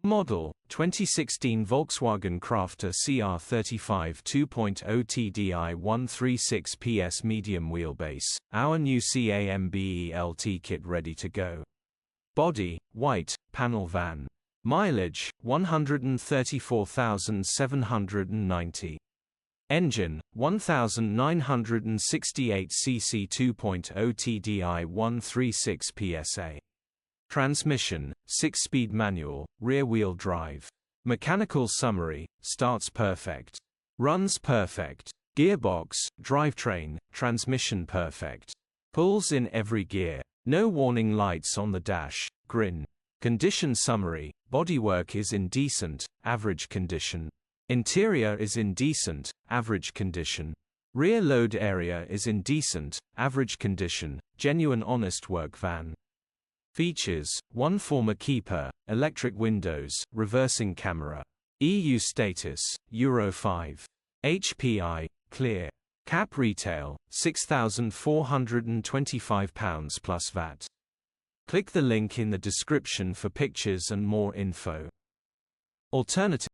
Model, 2016 Volkswagen Crafter CR35 2.0TDI 136PS medium wheelbase, our new CAMBELT kit ready to go. Body, white, panel van. Mileage, 134,790. Engine, 1968 cc 2.0TDI 136PS. Transmission, 6-speed manual, rear-wheel drive. Mechanical summary, starts perfect. Runs perfect. Gearbox, drivetrain, transmission perfect. Pulls in every gear. No warning lights on the dash, grin. Condition summary, bodywork is in decent, average condition. Interior is in decent, average condition. Rear load area is in decent, average condition, genuine honest work van. Features, 1 former keeper, electric windows, reversing camera. EU status, Euro 5. HPI, clear. Cap retail, £6,425 plus VAT. Click the link in the description for pictures and more info. Alternative